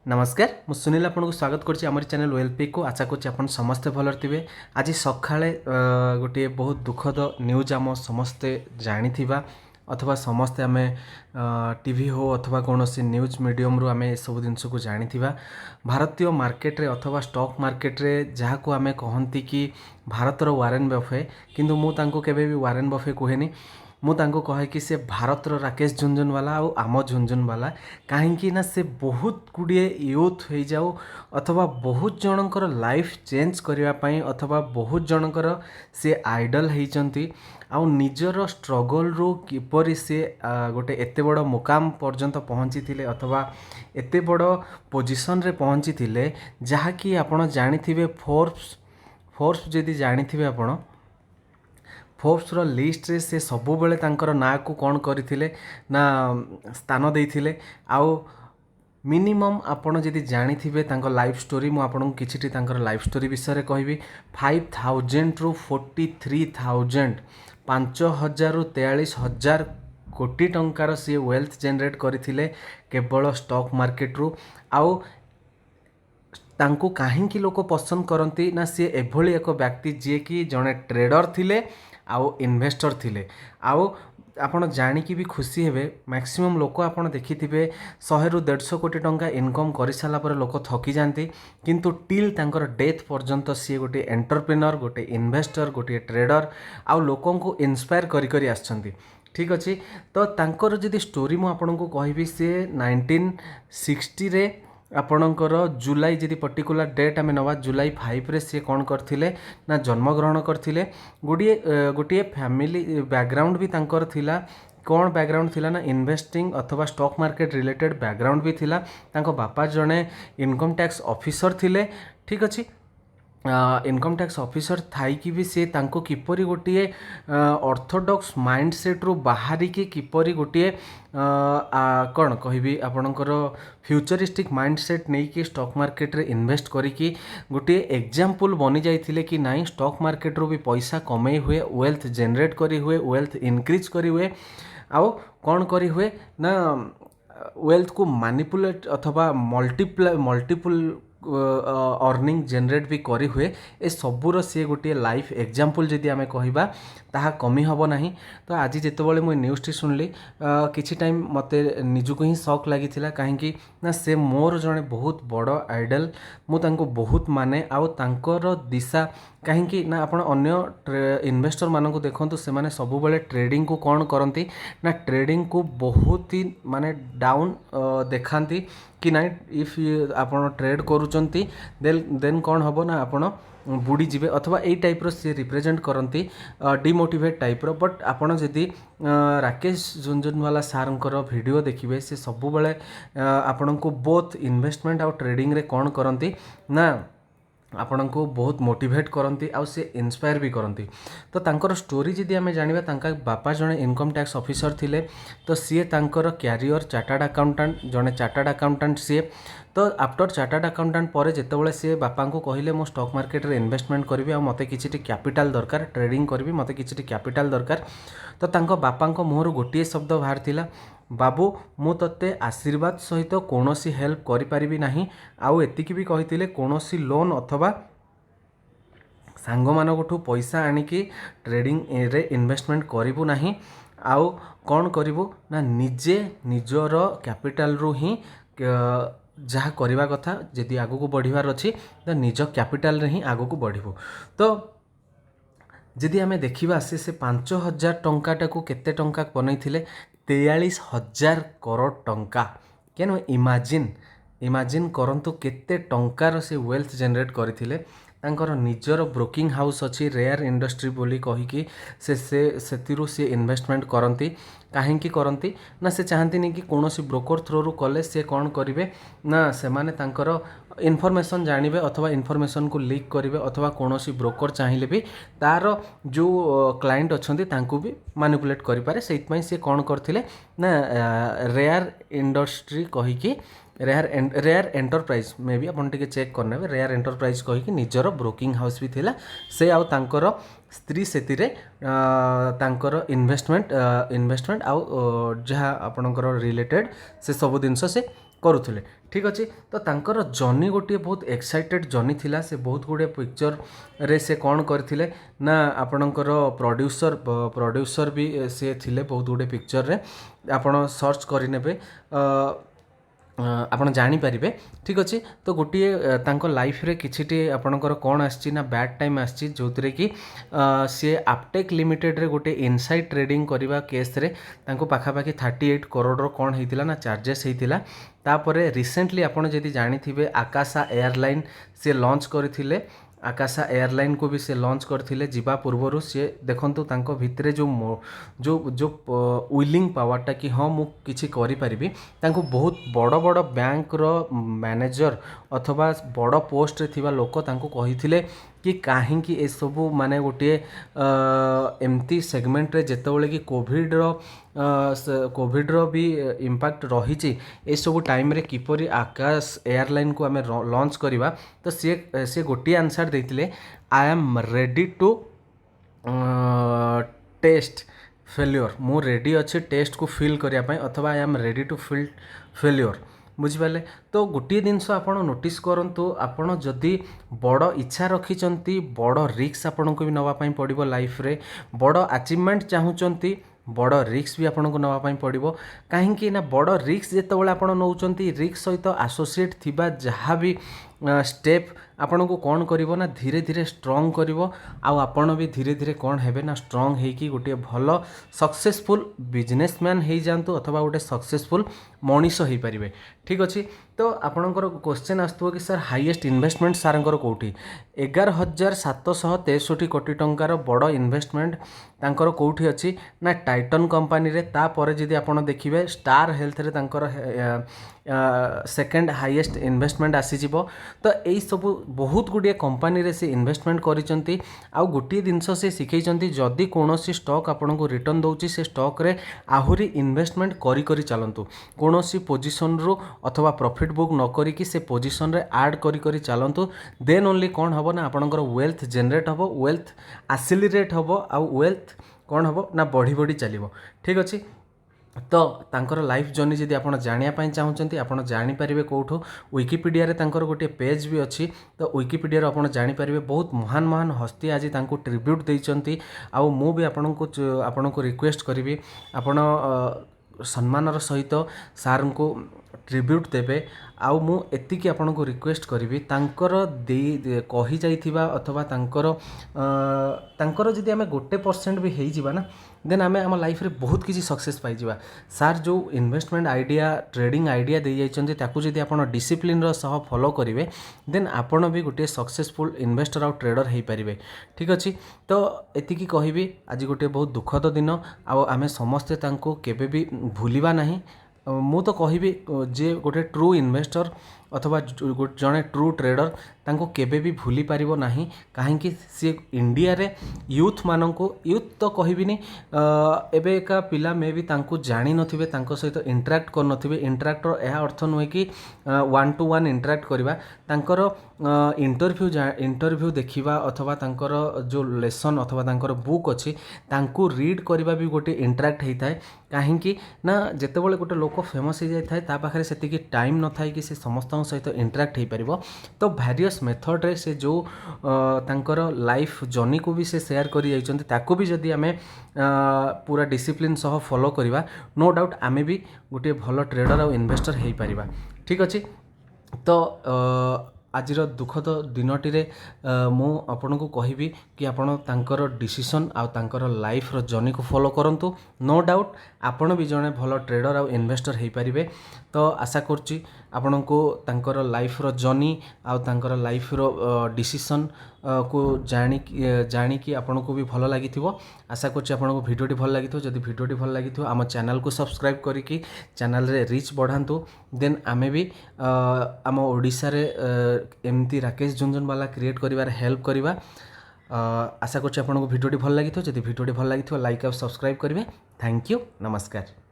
नमस्कार मु सुनील आपको स्वागत कर चैनल वेलपी को आशा कर समस्ते भल थे। आज सका गोटे बहुत दुखद न्यूज आम समस्ते जानी अथवा समस्ते आम टीवी हो अथवा कौन न्यूज मीडियम रू आम सब जिनस को जानी भारतीय मार्केट रे अथवा स्टॉक मार्केट रे जहाँ को आम कहती कि भारतर वारेन बफे किंतु मु तांको केबे भी वारेन बफे कहेनी मु तांको कहे कि से भारतर राकेश झुनझुनवाला आउ आम झुनझुनवाला कहीं ना से बहुत गुड़िए यूथ हो जाऊ अथवा बहुत जनकर लाइफ चेंज करने अथवा बहुत जनकर से आइडल होती आउ निजर स्ट्रगल रू किपरि से गोटे एते बड़ मुकाम पर्यंत पहुँची थिले अथवा एते बड़ पोजिशन रे पहुँची थिले जहाँकि आपण जानिथिबे फोर्ब्स जदि जानिथिबे आपण फोर्ब्स रो लिस्ट रे से सबु बेले तांकर ना को कौन करथिले ना स्थान देथिले आउ मिनिमम आपण जदि जानिथिबे तांकर लाइफ स्टोरी मु आपन किछिटी तांकर लाइफ स्टोरी विषय रे कहबी 5000 रु 43000 5000 रु 43000 कोटी टंकार सी वेल्थ जनरेट करथिले केवल स्टॉक मार्केट रु आउ तांको काहेकि लोक पसंद करती ना सी एभली एक व्यक्ति जी कि जड़े ट्रेडर थिले आउ इन्वेस्टर थिले आउ आपण जानिकी भी खुशी हेबे मैक्सिमम लोक आपण देखिथिबे 100 रु 150 कोटी टंका इनकम कर सारा पर लोक थकी जाती किंतु टिल तांकर डेथ पर्यंत सी गोटे एंटरप्रेन्योर गोटे इन्वेस्टर गोटे ट्रेडर आउ लोकों को इंस्पायर करी करी आछंती। ठीक अच्छे तो तांकर जदि स्टोरी मु आपनको कहबी से 1960 रे आपणकर जुलाई जदि पर्टिकुलर डेट आम नवा जुलाई 5 रे सी कौन करथिले ना जन्मग्रहण करथिले गोटे फैमिली बैकग्राउंड भी तांकर थिला कौन बैकग्राउंड थिला ना इन्वेस्टिंग अथवा स्टॉक मार्केट रिलेटेड बैकग्राउंड भी थिला तांको बापा जने इनकम टैक्स ऑफिसर थिले। ठीक अच्छे इनकम टैक्स ऑफिसर थाईकि भी से तांको किपरि गोटे ऑर्थोडॉक्स माइंडसेट रू बाहरी की किपरि गोटे कौन कहबी आपणकर फ्यूचरिस्टिक माइंडसेट नहीं कि स्टॉक मार्केट रे इन्वेस्ट करिकी गोटे एग्जांपल बनी जाइथिले कि नाई स्टॉक मार्केट रू भी पैसा कमई हुए वेल्थ जनरेट करी हुए वेल्थ इंक्रीज करी हुए आउ कौन करी हुए ना वेल्थ को मैनिपुलेट अथवा मल्टीपल अर्निंग जनरेट भी करी हुए ए सबूर सी गोटे लाइफ एग्जांपल जदि आम कहबा ताहा कमी हब नाही। तो आज जितेबाला मुझे न्यूज़ शुणिली किछि टाइम मते निजुक ही शौक लगी कहीं ना से मोर जड़े बहुत बड़ आइडल मु तांको बहुत माने आउ तांकर दिशा कहीं ना आपण अन्य इन्वेस्टर मानक देखंतु से माने सब बेले ट्रेडिंग को कौन करती ना ट्रेडिंग को बहुत ही माने डाउन देखाती कि ना इफ आपण ट्रेड करूचंती देन कौन हम ना आपण बुड़ी जीवे अथवा यही टाइप रो से रिप्रेजेंट करती डिमोटिवेट टाइप रो बट आपण जदि राकेश झुनझुनवाला सारंकर वीडियो देखिए से सब बेले आपण को बोथ इन्वेस्टमेंट आउ ट्रेडिंग रे कौन करती ना आपण को बहुत मोटिवेट करती आउ से इंस्पायर भी करती। तो तांकर स्टोरी जदि आम जानिबा तांका बापा जने इनकम टैक्स ऑफिसर थिले तो सी तांकर क्यारियर चार्टर्ड अकाउंटेंट जने चार्टर्ड अकाउंटेंट सी तो आफ्टर चार्टर्ड अकाउंटेंट पर जितेबाला सी बापा को कहले मो स्टॉक मार्केट रे इन्वेस्टमेंट करी आ मते किछि कैपिटल दरकार ट्रेडिंग करी मते किछि कैपिटल दरकार तो तांको बापा मुहर गोटे शब्द बाहर थिला बाबू मु तते आशीर्वाद सहित कौनसी हेल्प करि परिबि नाही आउ एतिकी भी कहिथिले कौनसी लोन अथवा सांग मानकठू पैसा आनिकी ट्रेडिंग रे इन्वेस्टमेंट करिबु नाही आउ कौन करिबु ना निजे निजर कैपिटल रू ही जहाँ करवा कथा जदि आगु को बढ़िबार अछि तो निज कैपिटल रे ही आगु को बढ़िबु। तो जदि आमे देखिबा से 5000 टंकाटा को केते टंका बनैथिले 43,000 करोड़ टंका केन इमाजिन करंतु केते टंकार से वेल्थ जनरेट करथिले तांकर निजर ब्रोकिंग हाउस अच्छी रेयर इंडस्ट्री बोली कहीकि से इन्वेस्टमेंट करती कहीं करती ना से चाहती नहीं कि कौन सी ब्रोकर थ्रू कले से कौन करेंगे ना से माने तांकर इनफॉरमेशन जानवे अथवा इनफॉरमेशन को लीक करेंगे अथवा कौन सी ब्रोकर चाहिए भी तार जो क्लाइंट अच्छा भी मैनिपुलेट करें से कौन करते ना रेयर इंडस्ट्री कहीकि रेयर एंटरप्राइज मे भी अपन टिके चेक करने रेयर एंटरप्राइज कहीकि निजर ब्रोकिंग हाउस भी थिला से आउ तांकर स्त्री सेतिरे तांकर इन्वेस्टमेंट आउ जहाँ आपणकर रिलेटेड से सब जिनस से କରୁଥିଲେ ठीक अच्छे। तो तांकर जर्नी गोटे बहुत एक्साइटेड जर्नी थिला से बहुत गुड़े पिक्चर रे से कौन करथिले ना आपणकर प्रोड्यूसर भी से थिले बहुत गुड़े पिक्चर रे आपण सर्च करिनेबे ଆପଣ ଜାଣିପାରିବେ ଠିକ୍ ଅଛି। ତ ଗୋଟିଏ ତାଙ୍କ ଲାଇଫ୍ରେ କିଛିଟି ଆପଣଙ୍କର କ'ଣ ଆସିଛି ନା ବ୍ୟାଡ୍ ଟାଇମ୍ ଆସିଛି ଯେଉଁଥିରେ କି ସିଏ ଆପଟେକ୍ ଲିମିଟେଡ଼୍ରେ ଗୋଟେ ଇନସାଇଡ୍ ଟ୍ରେଡ଼ିଂ କରିବା କେସ୍ରେ ତାଙ୍କୁ ପାଖାପାଖି 38 କରୋଡ଼ର କ'ଣ ହେଇଥିଲା ନା ଚାର୍ଜେସ୍ ହେଇଥିଲା। ତାପରେ ରିସେଣ୍ଟଲି ଆପଣ ଯଦି ଜାଣିଥିବେ ଆକାଶା ଏୟାରଲାଇନ୍ ସେ ଲଞ୍ଚ କରିଥିଲେ, आकाशा एयरलाइन को भी से लॉन्च करथिले जीवा पूर्वरु से देखंतु तांको भितरे जो जो जो विलिंग पावरटा कि हाँ मु किछि करि परिबि तांको बहुत बड़ बड़ बैंक रो मैनेजर अथवा बड़ पोस्ट रे थिबा लोक तांको कहिथिले कि काहेकि ए सबु माने गोटे एमती सेगमेंट रे जेतेबेले कि कोविड रो भी इम्पैक्ट रही ए सबु टाइम रे किपरि आकाश एयरलाइन को आमे लॉन्च करिवा। तो से गोटे आंसर देथिले I am ready to test failure, मु रेडी अच्छे टेस्ट को फिल करिया पय अथवा I am ready to fill failure बुझिपारे। तो गोटे जिनस आपण नोटिस करंतु आपण जदि बड़ इच्छा रखिचंती बड़ रिस्क आपण को भी नवा पय पड़िबो लाइफ रे, बड़ अचीवमेंट चाहूचंती बड़ रिस्क भी आपन को नवा पय पड़िबो। काहेकि ना बड़ रिस्क जेतेबेले आपण नउचंती रिस्क सहित एसोसिएट थिबा जहाँ भी स्टेप आपण को कौन करिवो ना धीरे धीरे स्ट्रॉन्ग करिवो आउ आपण भी धीरे धीरे कौन हेबे ना स्ट्रॉन्ग हेकी गोटे भल सक्सेसफुल बिजनेसमैन हो जातु अथवा गोटे सक्सेसफुल मनीष हो पारे ठीक अच्छे। तो आपणकर क्वेश्चन आसुव कि सर हाईएस्ट इन्वेस्टमेंट सारंकर कौटी 11,763 कोटी टंकार बड़ इन्वेस्टमेंट तांकर कौटी अच्छी ना टाइटन कंपनी रे। तापर जदि आपण देखिए स्टार हेल्थ रे तांकर सेकेंड हाईएस्ट इन्वेस्टमेंट आसीजिवो। तो यही सबू बहुत गुड़िए कंपनी रे से इन्वेस्टमेंट करिसेंती आउ गोटे जिनस से शिखैचंती जदि कोनोसी स्टॉक आपन को रिटर्न दउची से स्टॉक रे आहुरी इन्वेस्टमेंट करी करी चलंतु कोनोसी पोजीशन रो अथवा प्रॉफिट बुक न करी कि से पोजीशन रे ऐड करी करी चलंतु देन ओनली कोन हबो ना आपनकर वेल्थ जनरेट हबो, वेल्थ एक्सेलरेट हबो आउ वेल्थ कोन हबो ना बढ़ी बढ़ी चलिबो ठीक अछि। तो तांकर लाइफ जर्नी जदि आपन जानिया पय चाहूचंती आपन जानि परिबे कोठो विकिपीडिया रे तांकर गोटे पेज भी अच्छी। तो विकिपीडिया रे आपन जानि परिबे बहुत महान महान हस्ती आज तांको ट्रिब्यूट देइचंती आउ मु भी आपन को रिक्वेस्ट करिवि आपन सम्मानर सहित सार को ट्रिब्यूट देबे आउ मु एतिकी आपन को रिक्वेस्ट करिवि तांकर कहि जाइथिबा अथवा तांकर जदि आमे 1% भी हेइ जिबा ना देन आमे आम लाइफ रे बहुत किसी सक्सेस पाई जिबा। सार जो इन्वेस्टमेंट आइडिया ट्रेडिंग आइडिया दे जाइछन्ती ताकू जदि आपन डिसिप्लिन रो सह फॉलो करिवे देन आपन भी गोटे सक्सेसफुल इन्वेस्टर आउ ट्रेडर हेइ परिबे ठीक अछि। तो एतिकी कहिबि आज गोटे बहुत दुखद दिन आउ आमे समस्ते तांको केबे भी भूलिबा नाही। मु तो कहिबि जे गोटे ट्रू इन्वेस्टर अथवा जड़े ट्रू ट्रेडर तांको केबे भी भूली पारिबो नाही काहेकि सी इंडिया रे यूथ माननको यूथ तो कहबिनी एबे का पिला मे भी तांको जानी नथिबे तांको सहित इंटरैक्ट कर नथिबे। इंटरैक्टर यह अर्थ नुहे कि 1 to 1 इंटरैक्ट करिबा तांकर इंटरव्यू देखिबा अथवा तांकर जो लेसन अथवा तांकर बुक अछि तांको रीड करिबा भी गोटे इंटरैक्ट हेइताय काहेकि ना जेतेबेले गोटे लोक फेमस हो जाए ता पाखरे सेतिकी टाइम न थाय कि से समस्त सहित इंटरैक्ट हो पारिबो। तो वेरियस मेथड रे से जो तांकर लाइफ जर्नी को भी से शेयर करि जाइछन्ती ताको भी जदि आमे पूरा डिसिप्लिन सह फॉलो करिबा नो डाउट आमे भी गोटे भलो ट्रेडर और इन्वेस्टर हो पारिबा ठीक अछि। तो आजिर दुखद दिनटी रे मु आपन को कहिबी कि आपन तांकर डिसीजन आ तांकर लाइफ रो जर्नी को फॉलो करंतु नो डाउट आपन भी जने भलो ट्रेडर और इन्वेस्टर हो पारिबे। तो आशा करछि आपन को तांकर लाइफ रो जर्नी आ तांकर लाइफ रो डिसीजन को जानी कि आपन को भी भलो लागिथिबो। आशा करछि आपन को वीडियोटी भल लागिथिबो। जदि वीडियोटी भल लागिथिबो आम चैनल को सब्सक्राइब करिकि चैनल रे रीच बढ़ांतु देन आमे भी आम ओडिसा रे एमती राकेश झुनझुनवाला क्रिएट करिवार हेल्प करिवा। आशा करछि आपन को वीडियोटी भल लागिथिबो। जदि वीडियोटी भल लागिथिबो लाइक और सब्सक्राइब करिवे। थैंक यू नमस्कार।